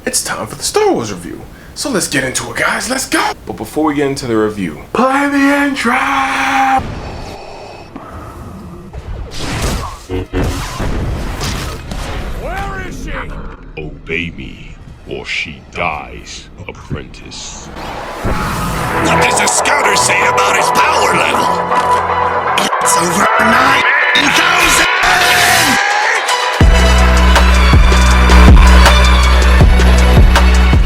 it's time for the Star Wars review. So let's get into it, guys. Let's go. But before we get into the review, play the intro. Where is she? Obey me, or she dies, apprentice. What does the scouter say about his power level? It's over 9,000!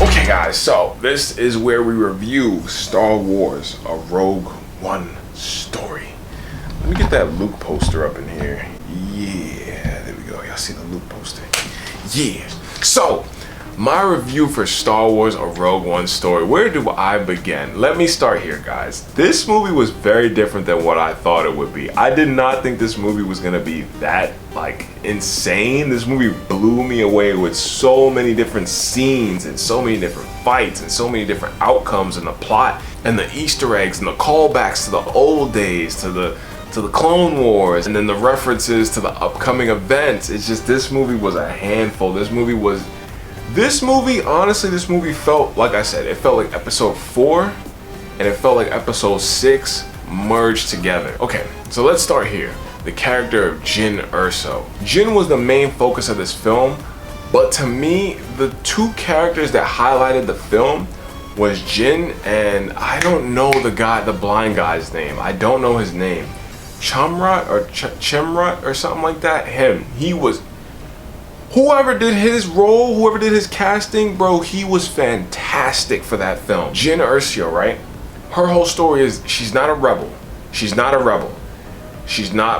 Okay guys, so this is where we review Star Wars, a Rogue One story. Let me get that Luke poster up in here. Yeah, there we go. Y'all see the Luke poster? Yeah. So, my review for Star Wars, a Rogue One story. Where do I begin? Let me start here, guys. This movie was very different than what I thought it would be. I did not think this movie was gonna be that, insane. This movie blew me away with so many different scenes and so many different fights and so many different outcomes in the plot and the Easter eggs and the callbacks to the old days, to the Clone Wars, and then the references to the upcoming events. It's just, this movie was a handful. Honestly, this movie felt, like I said, it felt like episode 4 and it felt like episode 6 merged together. Okay, so let's start here. The character of Jyn Erso. Jyn was the main focus of this film, but to me, the two characters that highlighted the film was Jyn and I don't know the blind guy's name. I don't know his name. Chimrut or something like that. He was, whoever did his role, whoever did his casting, bro, he was fantastic for that film. Jyn Erso, right? Her whole story is she's not a rebel. She's not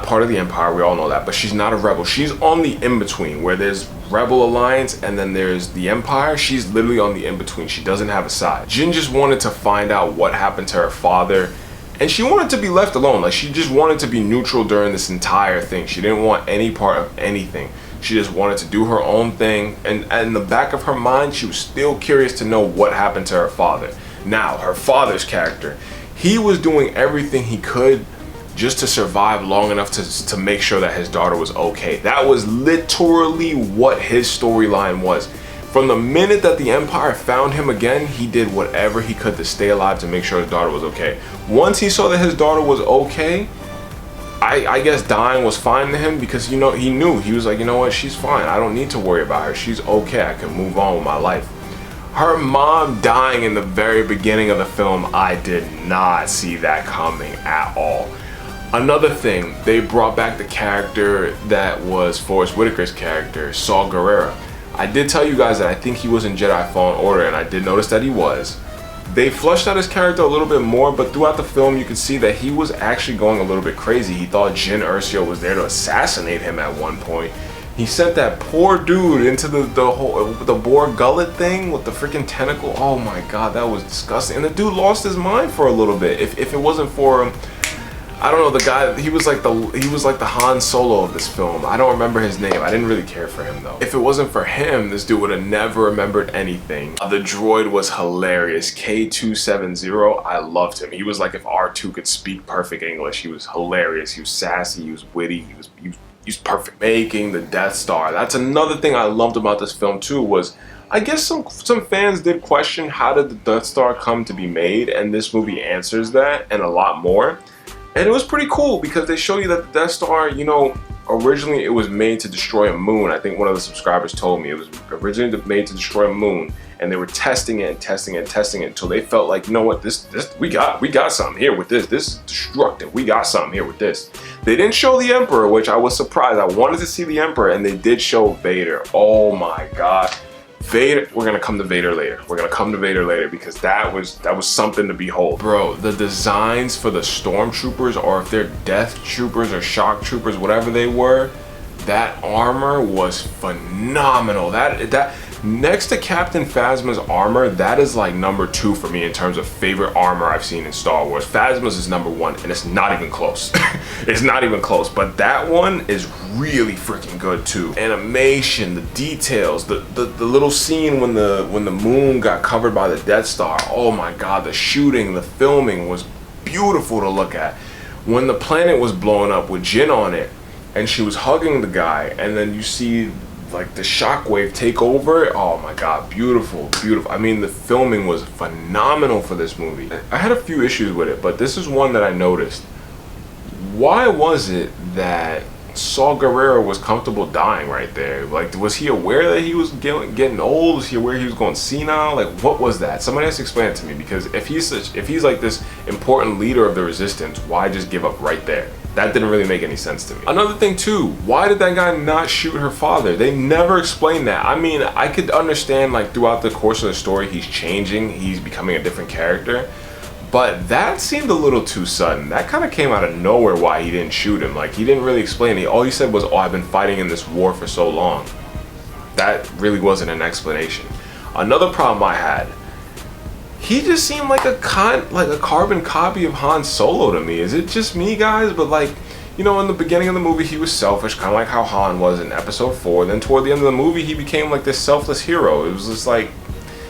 part of the Empire, we all know that, but she's not a rebel. She's on the in-between, where there's Rebel Alliance and then there's the Empire. She's literally on the in-between. She doesn't have a side. Jyn just wanted to find out what happened to her father, and she wanted to be left alone. Like, she just wanted to be neutral during this entire thing. She didn't want any part of anything. She just wanted to do her own thing, and in the back of her mind, she was still curious to know what happened to her father. Now, her father's character, he was doing everything he could just to survive long enough to make sure that his daughter was okay. That was literally what his storyline was. From the minute that the Empire found him again, he did whatever he could to stay alive to make sure his daughter was okay. Once he saw that his daughter was okay, I guess dying was fine to him, because he knew, he was like, you know what, she's fine. I don't need to worry about her. She's okay. I can move on with my life. Her mom dying in the very beginning of the film, I did not see that coming at all. Another thing, they brought back the character that was Forrest Whitaker's character, Saw Gerrera. I did tell you guys that I think he was in Jedi Fallen Order, and I did notice that he was. They flushed out his character a little bit more, but throughout the film you can see that he was actually going a little bit crazy. He thought Jyn Erso was there to assassinate him at one point. He sent that poor dude into the boar gullet thing with the freaking tentacle. Oh my god, that was disgusting. And the dude lost his mind for a little bit. If it wasn't for him, I don't know, the guy, he was like the Han Solo of this film. I don't remember his name. I didn't really care for him though. If it wasn't for him, this dude would have never remembered anything. The droid was hilarious. K270, I loved him. He was like if R2 could speak perfect English. He was hilarious. He was sassy. He was witty. He was perfect. Making the Death Star. That's another thing I loved about this film too, was I guess some fans did question, how did the Death Star come to be made? And this movie answers that and a lot more. And it was pretty cool because they show you that the Death Star, originally it was made to destroy a moon. I think one of the subscribers told me it was originally made to destroy a moon, and they were testing it and testing it and testing it until they felt like, you know what, we got something here with this. This is destructive. We got something here with this. They didn't show the Emperor, which I was surprised. I wanted to see the Emperor, and they did show Vader. Oh my god. Vader, we're gonna come to Vader later. Because that was something to behold. Bro, the designs for the stormtroopers, or if they're death troopers or shock troopers, whatever they were, that armor was phenomenal. That next to Captain Phasma's armor, that is like number 2 for me in terms of favorite armor I've seen in Star Wars. Phasma's is number 1, and it's not even close. It's not even close, but that one is really freaking good too. Animation, the details, the little scene when the moon got covered by the Death Star. Oh my god, the shooting, the filming was beautiful to look at. When the planet was blowing up with Jyn on it, and she was hugging the guy, and then you see like the shockwave take over. Oh my god, beautiful, beautiful. I mean, the filming was phenomenal for this movie. I had a few issues with it, but this is one that I noticed. Why was it that Saw Gerrera was comfortable dying right there? Like, was he aware that he was getting old? Was he aware he was going senile? Like, what was that? Somebody has to explain it to me, because if he's like this important leader of the resistance, why just give up right there? That didn't really make any sense to me. Another thing too, why did that guy not shoot her father? They never explained that. I mean, I could understand like throughout the course of the story, he's changing, he's becoming a different character. But that seemed a little too sudden. That kind of came out of nowhere why he didn't shoot him. Like, he didn't really explain it. All he said was, oh, I've been fighting in this war for so long. That really wasn't an explanation. Another problem I had, he just seemed like a carbon copy of Han Solo to me. Is it just me, guys? But like, you know, in the beginning of the movie, he was selfish, kind of like how Han was in episode 4. Then toward the end of the movie, he became like this selfless hero. It was just like,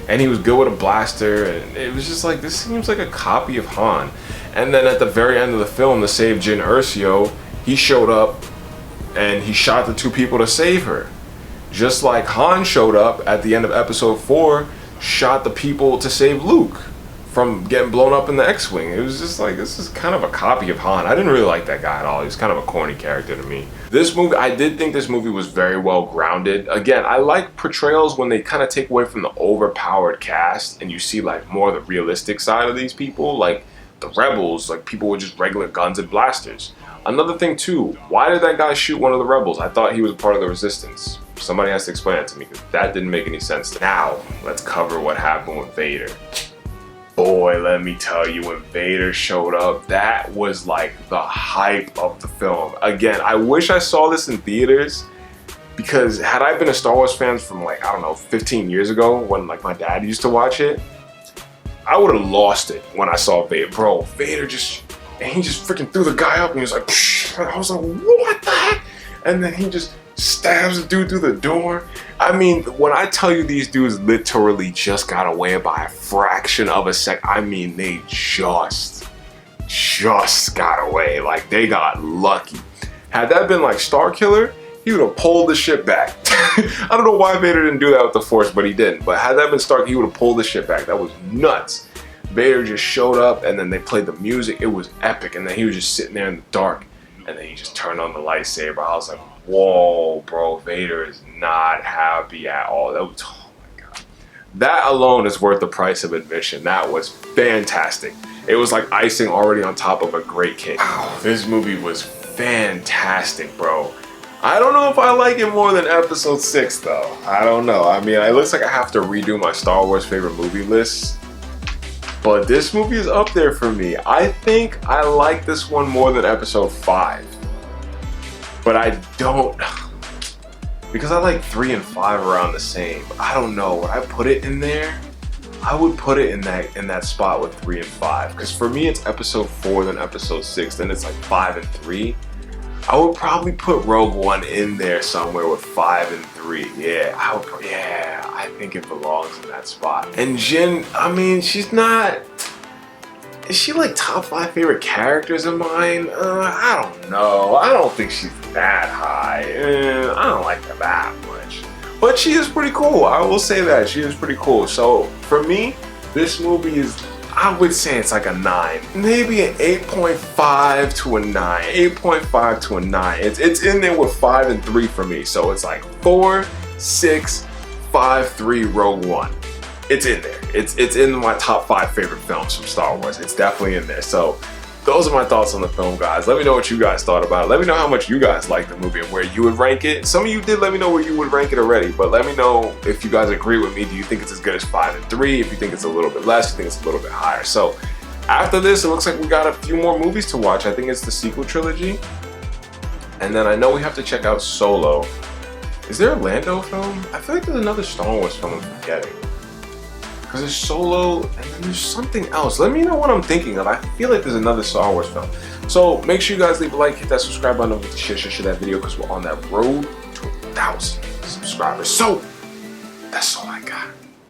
and he was good with a blaster, and it was just like, this seems like a copy of Han. And then at the very end of the film, to save Jyn Erso, he showed up and he shot the 2 people to save her. Just like Han showed up at the end of episode 4, shot the people to save Luke from getting blown up in the X-Wing. It was just like, this is kind of a copy of Han. I didn't really like that guy at all. He was kind of a corny character to me. This movie, I did think this movie was very well grounded. Again, I like portrayals when they kind of take away from the overpowered cast and you see like more of the realistic side of these people. Like the rebels, like people with just regular guns and blasters. Another thing too, why did that guy shoot one of the rebels? I thought he was a part of the resistance. Somebody has to explain it to me, because that didn't make any sense. Now, let's cover what happened with Vader. Boy, let me tell you, when Vader showed up, that was like the hype of the film. Again, I wish I saw this in theaters, because had I been a Star Wars fan from like, I don't know, 15 years ago, when like my dad used to watch it, I would have lost it when I saw Vader. Bro, Vader he just freaking threw the guy up and he was like, psh, I was like, what the heck? And then he just stabs the dude through the door. I mean, when I tell you these dudes literally just got away by a fraction of a second, I mean, they just got away. Like, they got lucky. Had that been like Star Killer, he would have pulled the shit back. I don't know why Vader didn't do that with the Force, but he didn't. But had that been Star, he would have pulled the shit back. That was nuts. Vader just showed up, and then they played the music. It was epic. And then he was just sitting there in the dark, and then he just turned on the lightsaber. I was like, whoa, bro, Vader is not happy at all. That was, oh my god. That alone is worth the price of admission. That was fantastic. It was like icing already on top of a great cake. Wow, this movie was fantastic, bro. I don't know if I like it more than episode 6 though. I don't know. I mean, it looks like I have to redo my Star Wars favorite movie list. But this movie is up there for me. I think I like this one more than episode 5. But I don't, because I like 3 and 5 around the same. I don't know, would I put it in there? I would put it in that spot with 3 and 5. Because for me, it's episode 4, then episode 6, then it's like 5 and 3. I would probably put Rogue One in there somewhere with 5 and 3. Yeah, I think it belongs in that spot. And Jyn, I mean, she's not, is she like top 5 favorite characters of mine? I don't know. I don't think she's that high. I don't like her that much. But she is pretty cool. I will say that. She is pretty cool. So for me, this movie is, I would say it's like a 9. Maybe an 8.5 to a 9. 8.5 to a 9. It's in there with 5 and 3 for me. So it's like 4, 6, 5, 3, Rogue One. It's in there. It's in my top 5 favorite films from Star Wars. It's definitely in there. So those are my thoughts on the film, guys. Let me know what you guys thought about it. Let me know how much you guys like the movie and where you would rank it. Some of you did let me know where you would rank it already, but let me know if you guys agree with me. Do you think it's as good as 5 and 3? If you think it's a little bit less, you think it's a little bit higher. So after this, it looks like we got a few more movies to watch. I think it's the sequel trilogy. And then I know we have to check out Solo. Is there a Lando film? I feel like there's another Star Wars film I'm forgetting. Because there's Solo, and then there's something else. Let me know what I'm thinking of. I feel like there's another Star Wars film. So make sure you guys leave a like, hit that subscribe button, don't forget to share that video, because we're on that road to 1,000 subscribers. So that's all I got.